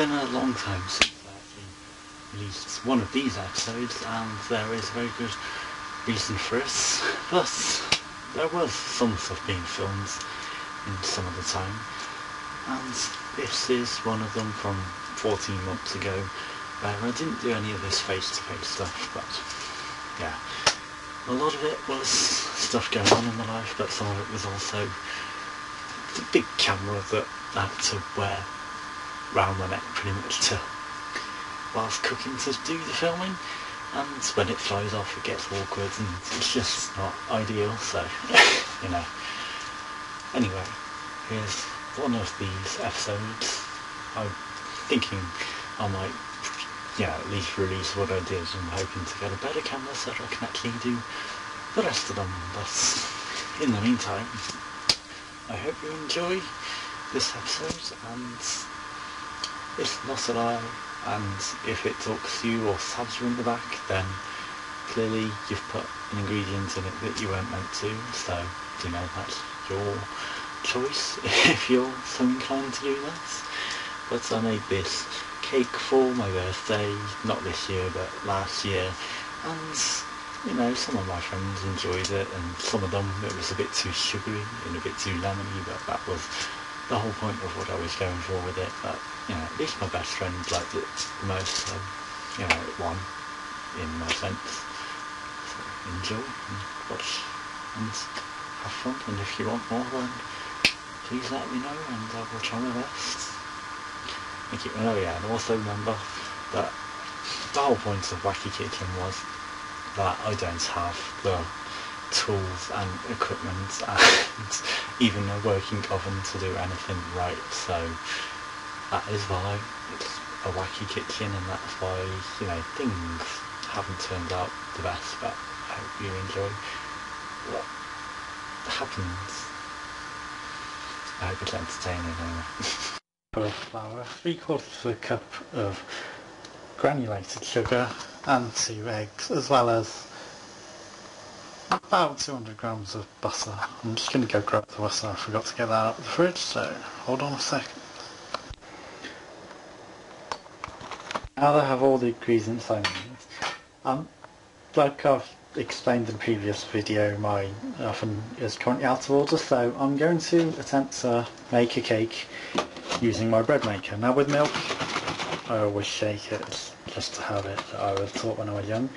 been a long time since I actually released one of these episodes, and there is a very good reason for it, but there was some stuff being filmed in some of the time, and this is one of them from 14 months ago, where I didn't do any of this face-to-face stuff, but yeah, a lot of it was stuff going on in my life, but some of it was also the big camera that I had to wear round my neck pretty much to whilst cooking to do the filming, and when it flies off it gets awkward and it's just not ideal, so you know. Anyway, here's one of these episodes. I'm thinking I might, at least release what I did. I'm hoping to get a better camera so that I can actually do the rest of them, but in the meantime, I hope you enjoy this episode, and it's not a lie, and if it talks to you or stabs you in the back, then clearly you've put an ingredient in it that you weren't meant to, so that's your choice if you're so inclined to do that. But I made this cake for my birthday, not this year but last year, and some of my friends enjoyed it, and some of them it was a bit too sugary and a bit too lemony, but that was the whole point of what I was going for with it. But at least my best friend liked it the most, so it won in my sense. So enjoy and watch and have fun, and if you want more then please let me know and I will try my best. Thank you. Oh yeah, and also remember that the whole point of Wacky Kitchen was that I don't have the tools and equipment and even a working oven to do anything right, so that is why it's a wacky kitchen, and that's why things haven't turned out the best, but I hope you enjoy what happens. I hope it's entertaining anyway. For flour, 3/4 of a cup of granulated sugar and 2 eggs, as well as about 200 grams of butter. I'm just going to go grab the butter, I forgot to get that out of the fridge, so hold on a second. Now that I have all the ingredients I need, like I've explained in the previous video, my oven is currently out of order, so I'm going to attempt to make a cake using my bread maker. Now with milk, I always shake it, it's just a habit that I was taught when I was young.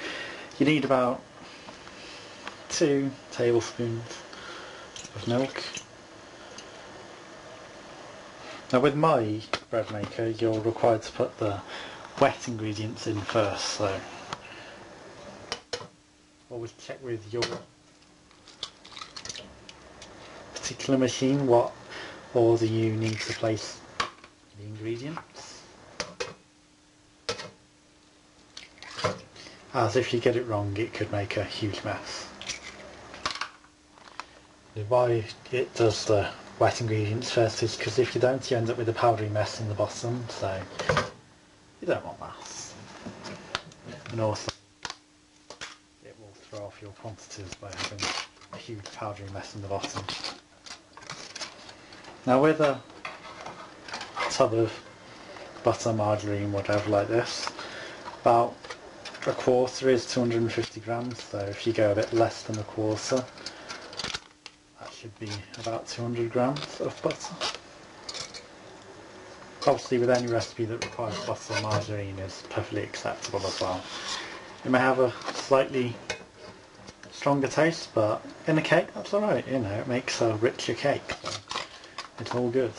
You need about 2 tablespoons of milk. Now with my bread maker, you're required to put the wet ingredients in first, so always check with your particular machine what order you need to place the ingredients, as if you get it wrong it could make a huge mess. Why it does the wet ingredients first is because if you don't, you end up with a powdery mess in the bottom, so you don't want that. And also it will throw off your quantities by having a huge powdery mess in the bottom. Now with a tub of butter, margarine, whatever like this, about 1/4 is 250 grams, so if you go a bit less than 1/4, that should be about 200 grams of butter. Obviously with any recipe that requires butter, margarine is perfectly acceptable as well. It may have a slightly stronger taste, but in a cake that's alright, it makes a richer cake, so it's all good.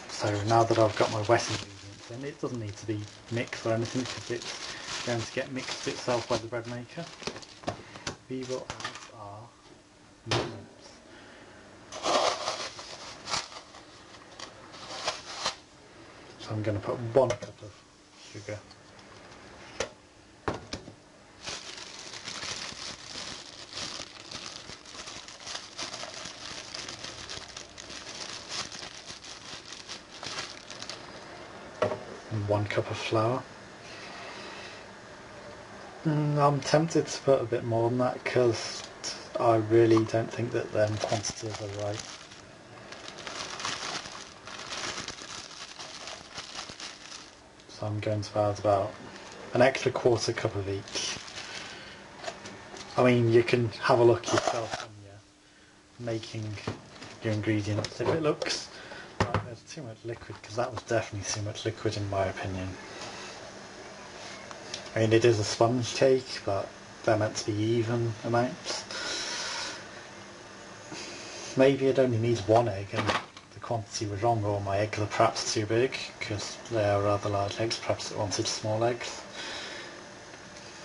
So now that I've got my wet ingredients in, it doesn't need to be mixed or anything because it's going to get mixed itself by the bread maker. We will add our ingredients. So I'm going to put 1 cup of sugar, and 1 cup of flour. I'm tempted to put a bit more than that because I really don't think that them quantities are right. so I'm going to add about an extra quarter cup of each. I mean, you can have a look yourself when you're making your ingredients. If it looks like there's too much liquid, because that was definitely too much liquid in my opinion. I mean, it is a sponge cake, but they're meant to be even amounts. Maybe it only needs one egg and the quantity was wrong, or my eggs are perhaps too big, because they are rather large eggs. Perhaps it wanted small eggs.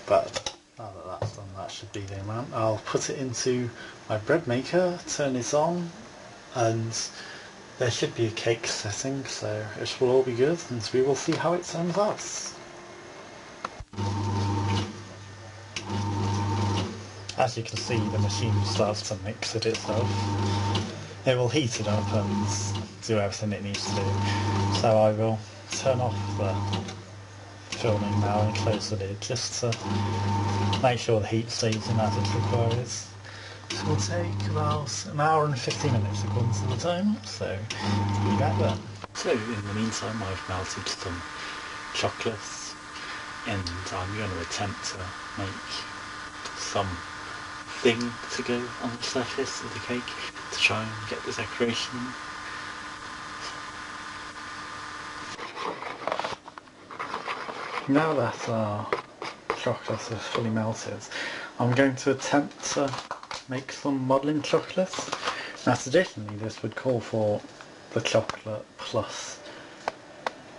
But now that that's done, that should be the amount. I'll put it into my bread maker, turn it on, and there should be a cake setting, so it will all be good, and we will see how it turns out. As you can see, the machine starts to mix it itself. It will heat it up and do everything it needs to do. So I will turn off the filming now and close the lid just to make sure the heat stays in as it requires. This will take about an hour and 15 minutes according to the time, so be back then. So in the meantime I've melted some chocolates and I'm going to attempt to make some thing to go on the surface of the cake to try and get the decoration. Now that our chocolates are fully melted, I'm going to attempt to make some modelling chocolates. Now traditionally this would call for the chocolate plus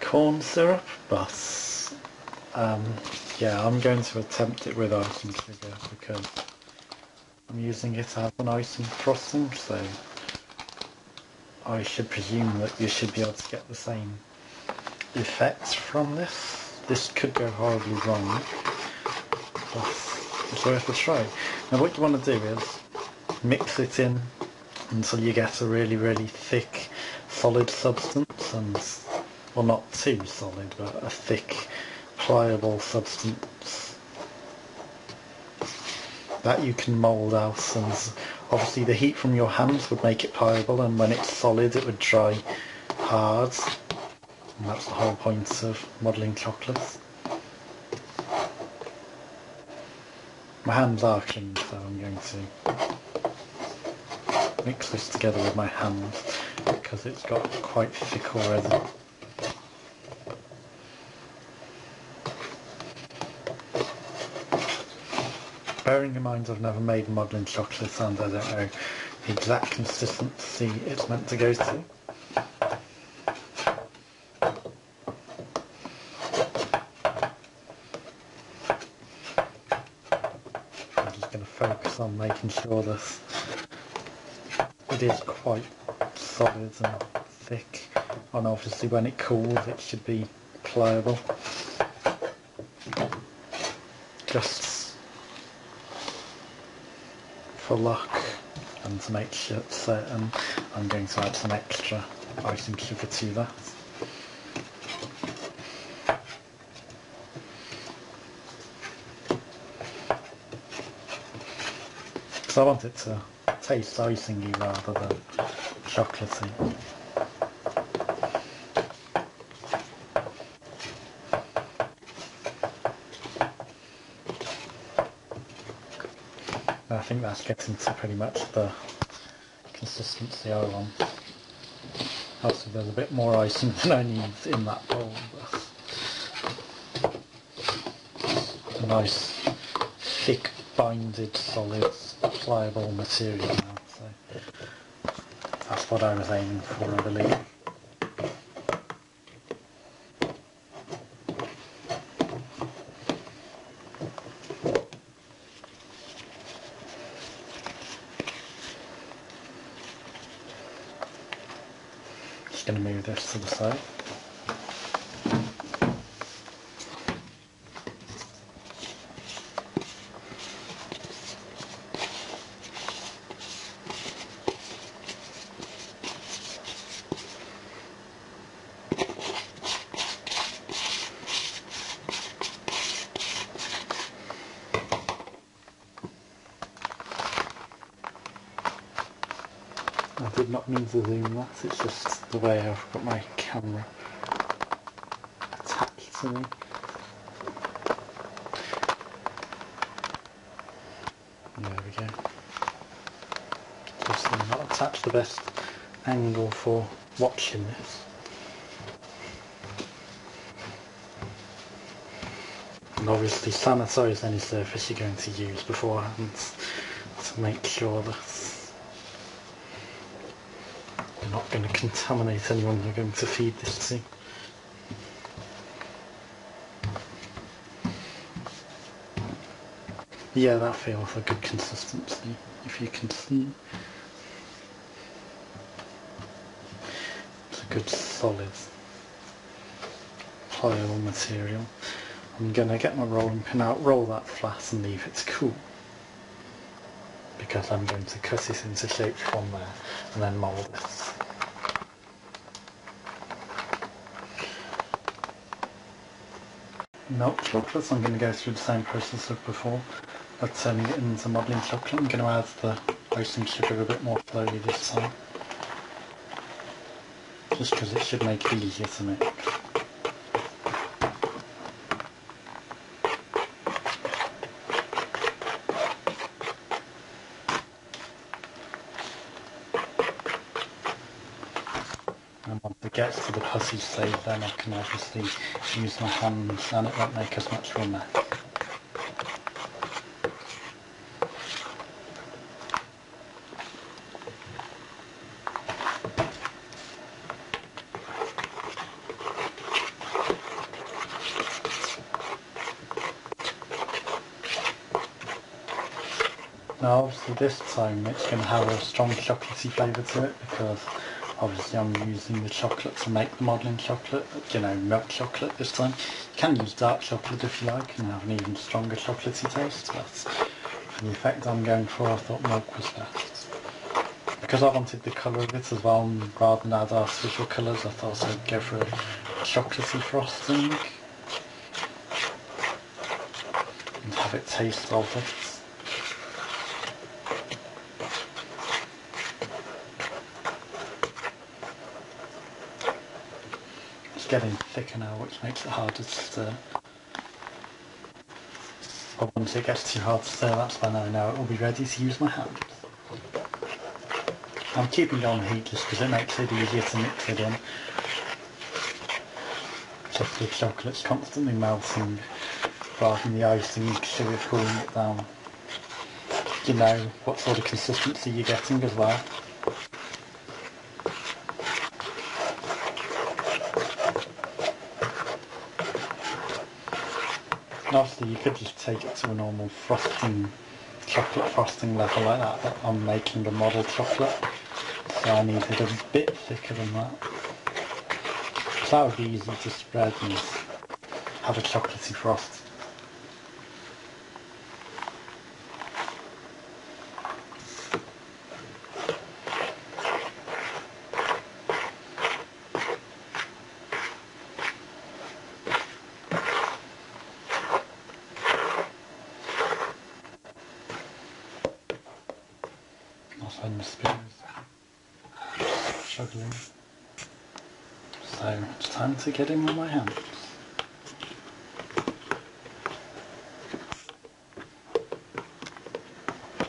corn syrup, but yeah, I'm going to attempt it with icing sugar because I'm using it as an icing frosting, so I should presume that you should be able to get the same effect from this. This could go horribly wrong, but it's worth a try. Now what you want to do is mix it in until you get a really, really thick, solid substance, and, well, not too solid, but a thick, pliable substance that you can mould out, and obviously the heat from your hands would make it pliable, and when it's solid it would dry hard, and that's the whole point of modelling chocolates. My hands are clean, so I'm going to mix this together with my hands because it's got quite thick already. Bearing in mind I've never made modelling chocolate and I don't know the exact consistency it's meant to go to. I'm just going to focus on making sure that it is quite solid and thick, and obviously when it cools it should be pliable. Just for luck and to make sure it's certain, I'm going to add some extra icing sugar to that. Because I want it to taste icingy rather than chocolatey. I think that's getting to pretty much the consistency I want. Obviously there's a bit more icing than I need in that bowl, but a nice thick binded solid pliable material now, so that's what I was aiming for, I believe. Just going to move this to the side. I did not mean to zoom that, it's just the way I've got my camera attached silly. There we go. Just that's the best angle for watching this. And obviously sanitize any surface you're going to use beforehand to make sure that you're not going to contaminate anyone you're going to feed this to. Yeah, that feels a good consistency, if you can see. It's a good solid pliable material. I'm going to get my rolling pin out, roll that flat and leave it to cool, because I'm going to cut it into shapes from there and then mould it. Milk chocolate, I'm going to go through the same process of before, but turning it into modelling chocolate. I'm going to add the icing sugar a bit more slowly this time, just because it should make it easier to mix. And once it gets to the pussy stage, then I can obviously use my hands and it won't make as much of a mess. Now obviously this time it's going to have a strong chocolatey flavour to it, because obviously I'm using the chocolate to make the modelling chocolate, you know, milk chocolate this time. You can use dark chocolate if you like and have an even stronger chocolatey taste, but for the effect I'm going for I thought milk was best. Because I wanted the colour of it as well, and rather than add artificial colours I thought I'd go for a chocolatey frosting and have it taste of it. It's getting thicker now, which makes it harder to stir. But once it gets too hard to stir, that's when I know it will be ready to use my hands. I'm keeping it on the heat just because it makes it easier to mix it in. Just the chocolate's constantly melting rather than the icing sugar cooling it down. You know what sort of consistency you're getting as well. And obviously you could just take it to a normal frosting, chocolate frosting level like that, but I'm making a model chocolate, so I need it a bit thicker than that. So that would be easy to spread and have a chocolatey frost. That's when the spoon is struggling. So it's time to get in with my hands.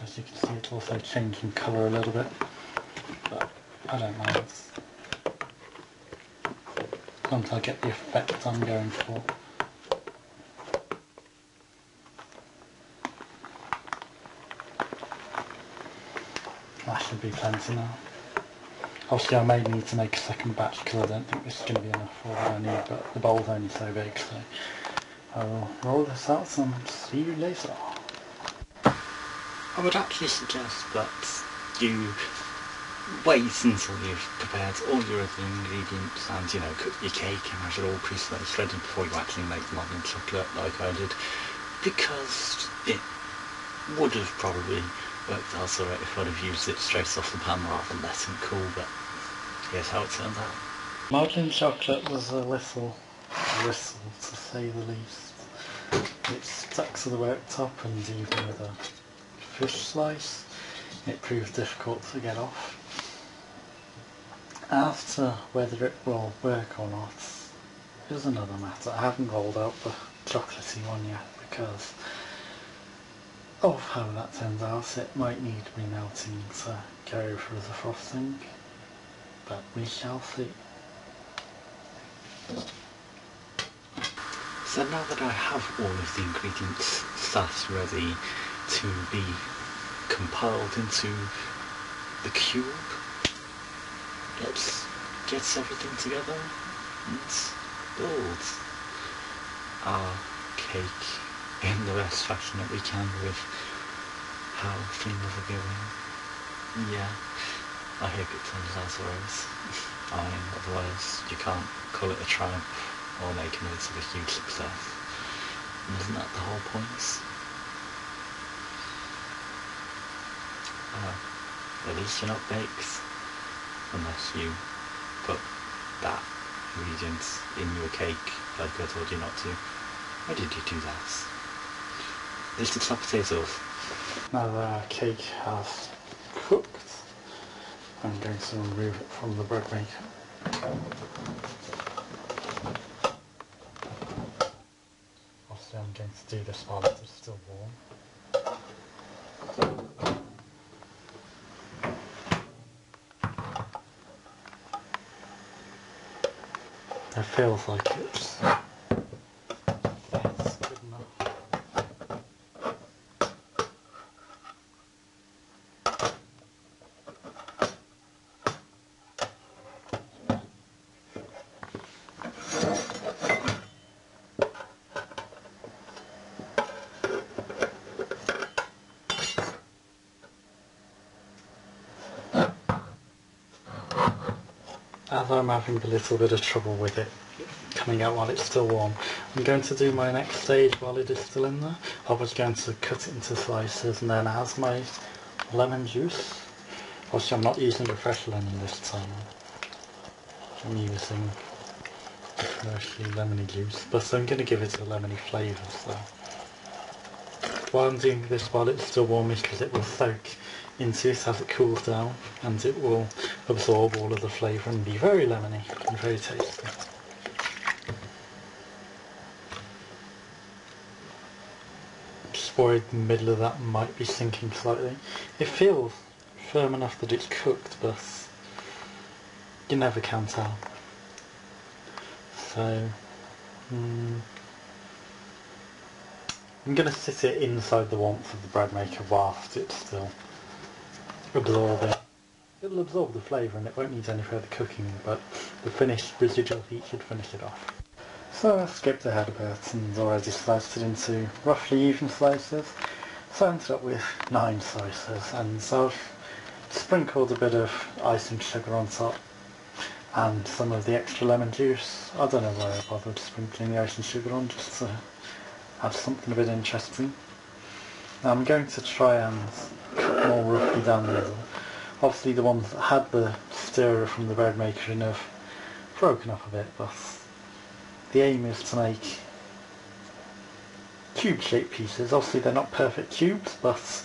As you can see, it's also changing colour a little bit, but I don't mind. Once I get the effect I'm going for. That should be plenty now. Obviously I may need to make a second batch because I don't think this is going to be enough for what I need, but the bowl's only so big, so I will roll this out and see you later. I would actually suggest that you wait until you've prepared all your other ingredients and, you know, cook your cake and have it all pre-sliced ready before you actually make the modelling chocolate like I did, because it would have probably worked out alright if I'd have used it straight off the pan rather than letting it cool, but here's how it turned out. Modelling chocolate was a little bristle, to say the least. It stuck to the worktop, and even with a fish slice it proved difficult to get off. As to whether it will work or not, is another matter. I haven't rolled out the chocolatey one yet because of how that turns out. It might need remelting to go through the frosting, but we shall see. So now that I have all of the ingredients sat ready to be compiled into the cube, let's get everything together and build our cake in the best fashion that we can with how things are going. Yeah, I hope it turns out alright. I mean, otherwise you can't call it a triumph or make a note of a huge success. And isn't that the whole point? At least you're not baked, unless you put that ingredient in your cake like I told you not to. Why did you do that? This is hot potatoes. Now that our cake has cooked, I'm going to remove it from the bread maker. Obviously I'm going to do this while it is still warm. It feels like it's good enough. As I'm having a little bit of trouble with it coming out while it's still warm, I'm going to do my next stage while it is still in there. I was going to cut it into slices and then as my lemon juice, obviously I'm not using the fresh lemon this time, I'm using commercially lemony juice, but I'm going to give it a lemony flavour, so why I'm doing this while it's still warm is because it will soak into it as it cools down and it will absorb all of the flavour and be very lemony and very tasty. Just worried the middle of that might be sinking slightly. It feels firm enough that it's cooked, but you never can tell. So I'm going to sit it inside the warmth of the bread maker whilst it's still absorbing. It'll absorb the flavour and it won't need any further cooking, but the finished residual heat should finish it off. So I skipped ahead a bit and already sliced it into roughly even slices. So I ended up with 9 slices, and so I've sprinkled a bit of icing sugar on top and some of the extra lemon juice. I don't know why I bothered sprinkling the icing sugar on, just to add something a bit interesting. Now I'm going to try and cut more roughly down the middle. Obviously the ones that had the stirrer from the bread maker in have broken up a bit, but the aim is to make cube-shaped pieces. Obviously they're not perfect cubes, but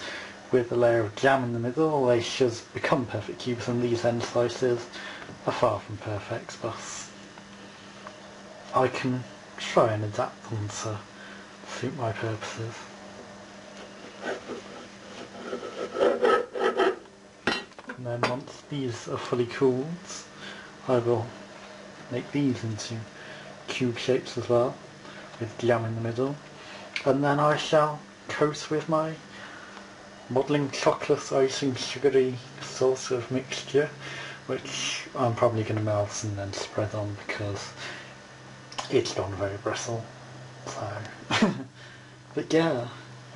with a layer of jam in the middle they should become perfect cubes, and these end slices are far from perfect, but I can try and adapt them to suit my purposes. And then once these are fully cooled, I will make these into cube shapes as well, with jam in the middle, and then I shall coat with my modelling chocolate icing sugary sort of mixture, which I'm probably going to melt and then spread on because it's gone very brittle. So but yeah,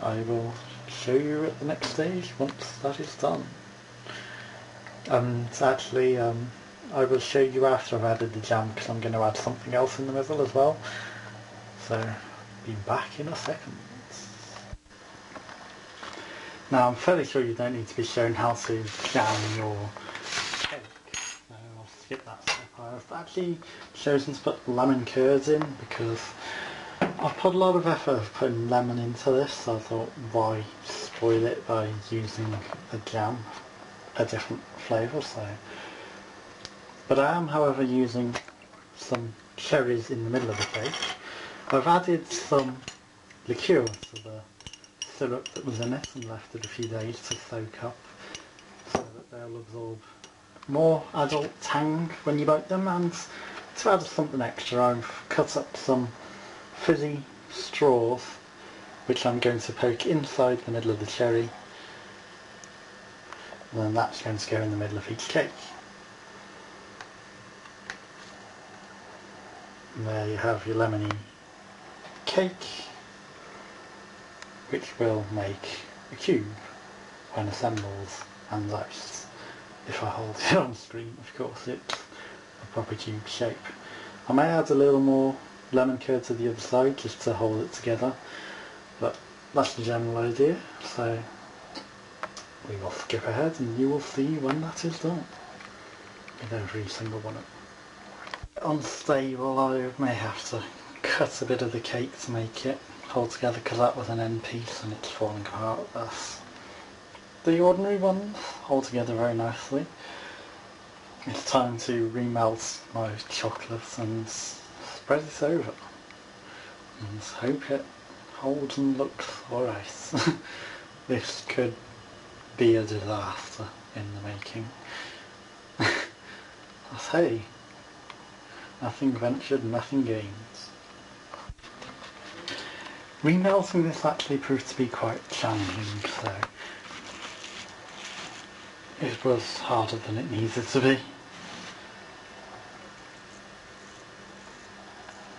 I will show you at the next stage once that is done. And actually I will show you after I've added the jam, because I'm going to add something else in the middle as well. So be back in a second. Now I'm fairly sure you don't need to be shown how to jam your cake, so I'll skip that step. I've actually chosen to put lemon curds in because I've put a lot of effort of putting lemon into this, so I thought why spoil it by using a jam, a different flavour. So, but I am however using some cherries in the middle of the cake. I've added some liqueur to the syrup that was in it and left it a few days to soak up so that they'll absorb more adult tang when you bite them. And to add something extra, I've cut up some fizzy straws which I'm going to poke inside the middle of the cherry, and then that's going to go in the middle of each cake. And there you have your lemony cake, which will make a cube when assembled and iced. If I hold it on screen, of course, it's a proper cube shape. I may add a little more lemon curd to the other side just to hold it together, but that's the general idea, so we will skip ahead and you will see when that is done with every single one of them. Unstable, I may have to cut a bit of the cake to make it hold together because that was an end piece and it's falling apart. That's the ordinary ones hold together very nicely. It's time to remelt my chocolate and spread it over and hope it holds and looks alright. This could be a disaster in the making. I say, nothing ventured, nothing gained. Remelting this actually proved to be quite challenging, so it was harder than it needed to be.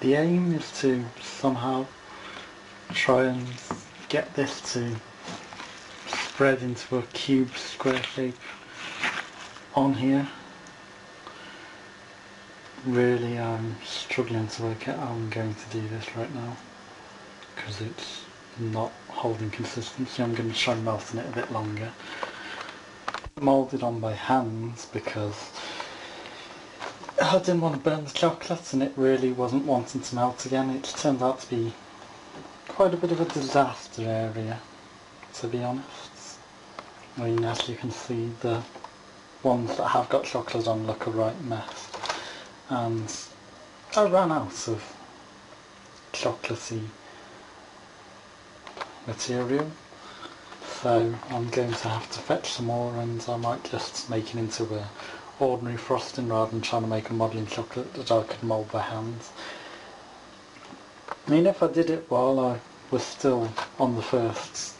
The aim is to somehow try and get this to spread into a cube square shape on here. Really, I'm struggling to work out how I'm going to do this right now because it's not holding consistency. I'm going to try melting it a bit longer. Moulded on by hand because I didn't want to burn the chocolate and it really wasn't wanting to melt again. It turned out to be quite a bit of a disaster area, to be honest. I mean, as you can see, the ones that have got chocolate on look a right mess. And I ran out of chocolatey material, so I'm going to have to fetch some more, and I might just make it into a ordinary frosting rather than trying to make a modelling chocolate that I could mould by hand. I mean, if I did it while I was still on the first,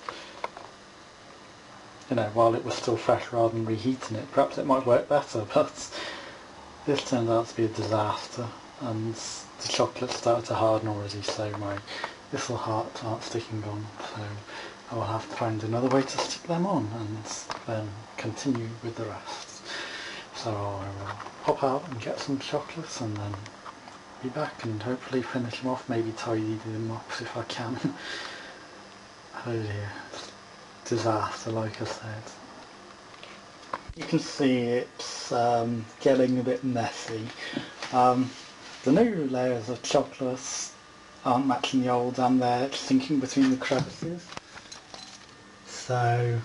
while it was still fresh rather than reheating it, perhaps it might work better, but this turned out to be a disaster and the chocolate started to harden already, so my little hearts aren't sticking on, so I will have to find another way to stick them on and then continue with the rest. So I will pop out and get some chocolates and then be back and hopefully finish them off, maybe tidy them up if I can. Oh dear, disaster like I said. You can see it's getting a bit messy. The new layers of chocolates aren't matching the old and they're sinking between the crevices. So,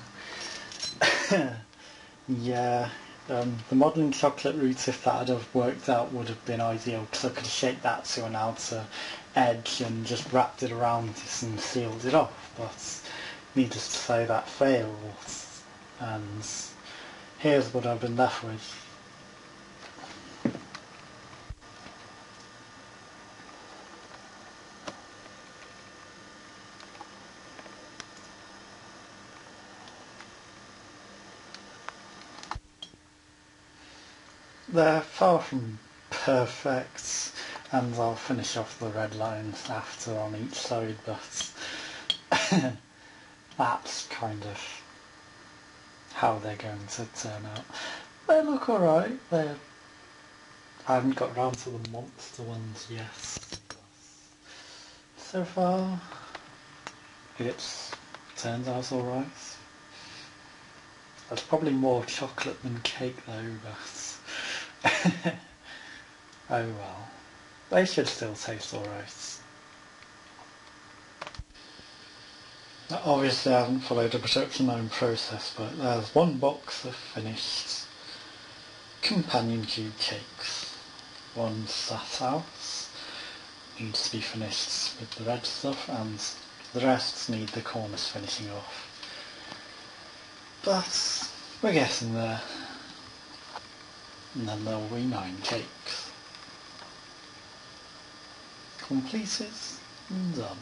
yeah, the modelling chocolate route, if that had have worked out, would have been ideal because I could have shaped that to an outer edge and just wrapped it around this and sealed it off, but needless to say that failed, and here's what I've been left with. They're far from perfect, and I'll finish off the red lines after on each side, but that's kind of how they're going to turn out. They look alright. I haven't got round to the monster ones yet. So far, it's turned out alright. There's probably more chocolate than cake though, but oh well. They should still taste alright. Obviously I haven't followed a production line process, but there's one box of finished companion cube cakes. One sat out, needs to be finished with the red stuff, and the rest need the corners finishing off. But we're getting there. And then there will be 9 cakes. Completed and done.